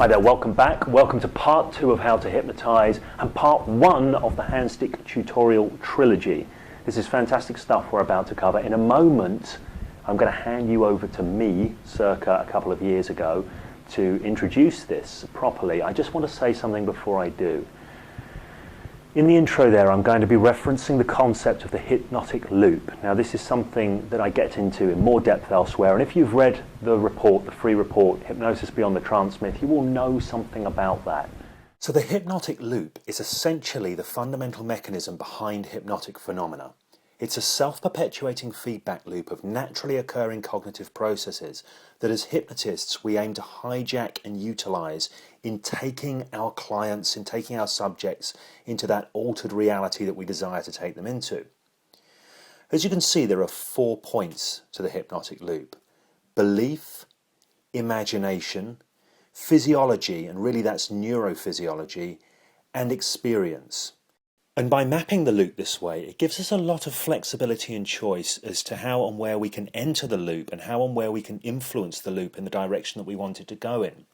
Hi there, welcome back. Welcome to part 2 of How to Hypnotize and part 1 of the handstick tutorial trilogy. This is fantastic stuff we're about to cover. In a moment, I'm going to hand you over to me, circa a couple of years ago, to introduce this properly. I just want to say something before I do. In the intro there, I'm going to be referencing the concept of the hypnotic loop. Now, this is something that I get into in more depth elsewhere, and if you've read the report, the free report, Hypnosis Beyond the Trance Myth, you will know something about that. So the hypnotic loop is essentially the fundamental mechanism behind hypnotic phenomena. It's a self-perpetuating feedback loop of naturally occurring cognitive processes that as hypnotists we aim to hijack and utilize in taking our clients, in taking our subjects into that altered reality that we desire to take them into. As you can see, there are 4 points to the hypnotic loop: belief, imagination, physiology, and really that's neurophysiology, and experience. And by mapping the loop this way, it gives us a lot of flexibility and choice as to how and where we can enter the loop and how and where we can influence the loop in the direction that we want it to go in.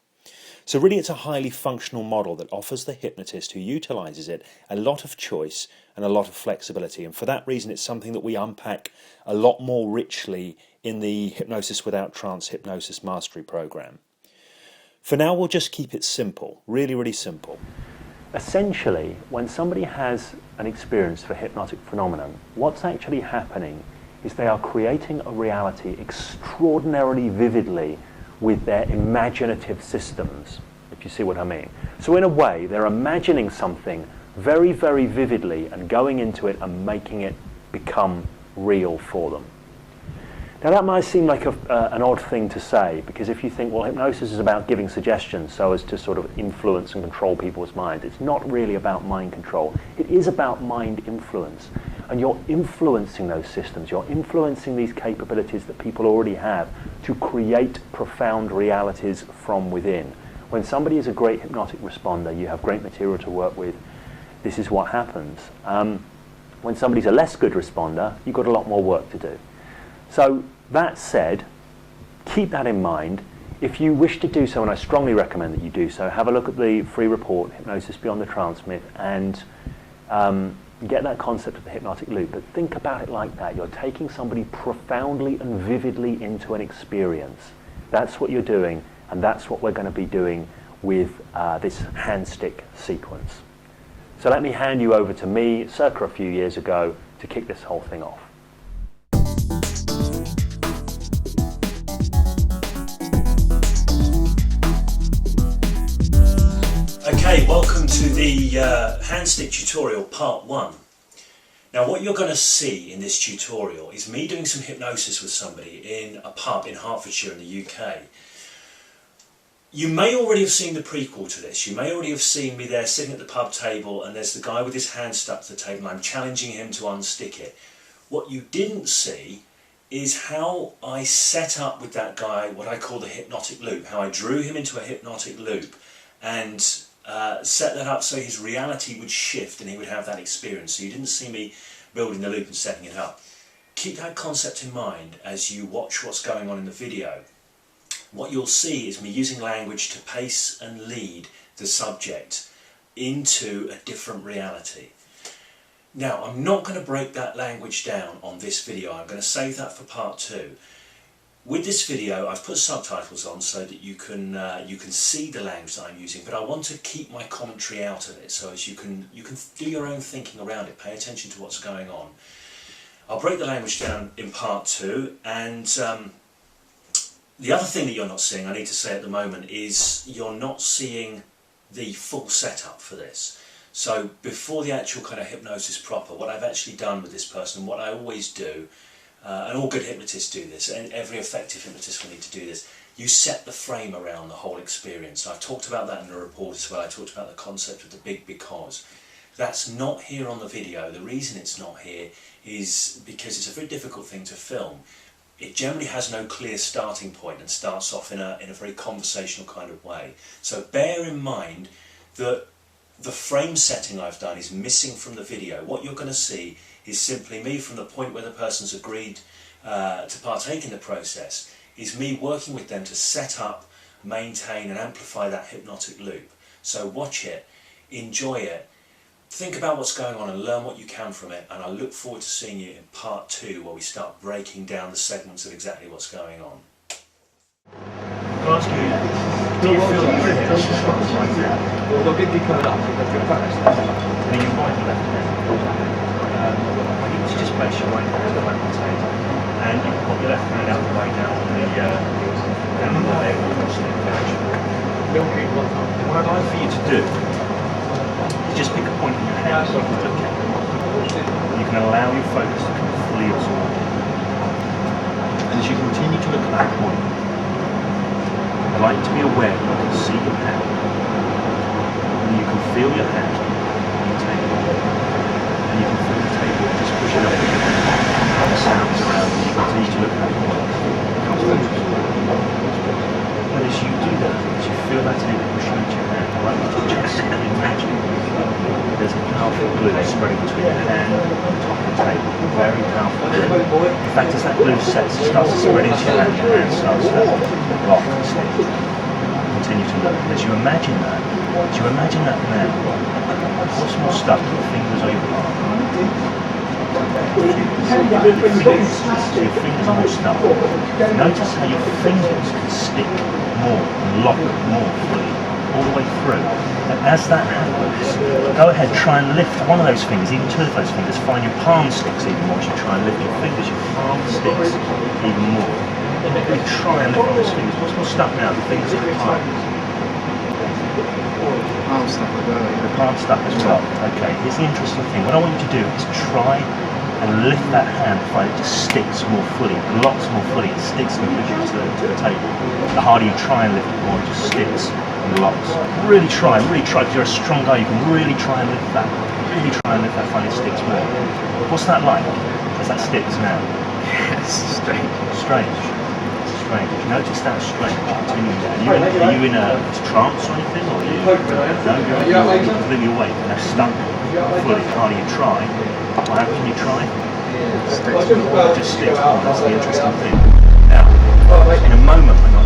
So really it's a highly functional model that offers the hypnotist who utilizes it a lot of choice and a lot of flexibility. And for that reason, it's something that we unpack a lot more richly in the Hypnosis Without Trance Hypnosis Mastery Program. For now, we'll just keep it simple, really, really simple. Essentially, when somebody has an experience for hypnotic phenomenon, what's actually happening is they are creating a reality extraordinarily vividly with their imaginative systems, if you see what I mean. So in a way, they're imagining something very, very vividly and going into it and making it become real for them. Now that might seem like an odd thing to say, because if you think, well, hypnosis is about giving suggestions so as to sort of influence and control people's minds. It's not really about mind control. It is about mind influence. And you're influencing those systems. You're influencing these capabilities that people already have to create profound realities from within. When somebody is a great hypnotic responder, you have great material to work with. This is what happens. When somebody's a less good responder, you've got a lot more work to do. So that said, keep that in mind. If you wish to do so, and I strongly recommend that you do so, have a look at the free report, Hypnosis Beyond the Trance Myth, and get that concept of the hypnotic loop. But think about it like that. You're taking somebody profoundly and vividly into an experience. That's what you're doing, and that's what we're going to be doing with this handstick sequence. So let me hand you over to me, circa a few years ago, to kick this whole thing off. Okay, welcome to the handstick tutorial part 1. Now what you're going to see in this tutorial is me doing some hypnosis with somebody in a pub in Hertfordshire in the UK. You may already have seen the prequel to this. You may already have seen me there sitting at the pub table and there's the guy with his hand stuck to the table and I'm challenging him to unstick it. What you didn't see is how I set up with that guy what I call the hypnotic loop, how I drew him into a hypnotic loop and set that up so his reality would shift and he would have that experience. So you didn't see me building the loop and setting it up. Keep that concept in mind as you watch what's going on in the video. What you'll see is me using language to pace and lead the subject into a different reality. Now, I'm not going to break that language down on this video. I'm going to save that for part 2. With this video, I've put subtitles on so that you can see the language that I'm using, but I want to keep my commentary out of it, so as you can do your own thinking around it, pay attention to what's going on. I'll break the language down in part 2, and the other thing that you're not seeing, I need to say at the moment, is you're not seeing the full setup for this. So before the actual kind of hypnosis proper, what I've actually done with this person, and what I always do, and all good hypnotists do this, and every effective hypnotist will need to do this, you set the frame around the whole experience. I've talked about that in the report as well. I talked about the concept of the big because. That's not here on the video. The reason it's not here is because it's a very difficult thing to film. It generally has no clear starting point and starts off in a very conversational kind of way. So bear in mind that the frame setting I've done is missing from the video. What you're going to see is simply me from the point where the person's agreed to partake in the process, is me working with them to set up maintain and amplify that hypnotic loop. So watch it, enjoy it, think about what's going on and learn what you can from it, and I look forward to seeing you in part 2 where we start breaking down the segments of exactly what's going on. Can I ask you, do you feel your head right now? Well, they'll be coming up. And then your right and left hand. I need to just place your right hand on the table, and you can put your left hand out the way down the leg across the direction. And what I'd like for you to do is just pick a point in your hand so you can look at it. You can allow your focus to come fully absorbed. And as you continue to look at that point, I'd like you to be aware that you can see your hand, and you can feel your hand on the table, and you can feel the table just pushing up and the sounds around you. You continue to look at that point. And as you do that, as you feel that table pushing into your hand, I'd like you to just imagine there's a powerful glue spreading between your hand and the top of the table. Very powerful glue. In fact, as that glue starts to spread into your hand starts to rock and stick. Continue to look. As you imagine that now, what's more stuck, your fingers or your palm? Your fingers are more stuck. Notice how your fingers can stick more and lock more fully all the way through. And as that happens, go ahead, try and lift one of those fingers, even two of those fingers. Find your palm sticks even more as you try and lift your fingers. Your palm sticks even more. And try and lift one of those fingers. What's more stuck now, the fingers or the palm? Palm stuck as well. The palm stuck as well. Okay, here's the interesting thing. What I want you to do is try and lift that hand, find it just sticks more fully, locks more fully, it sticks and pushes to the table. The harder you try and lift it more, it just sticks and locks. Really try, because you're a strong guy, you can really try and lift that. Really try and lift that, find it sticks more. What's that like as that sticks now? Yes, strange. Strange. Notice that strange. Continue. Are you in a trance or anything? Or are you, no, you're completely awake and they're stuck fully. The harder you try, how can you try? It just sticks more. That's the interesting thing. Now, in a moment when I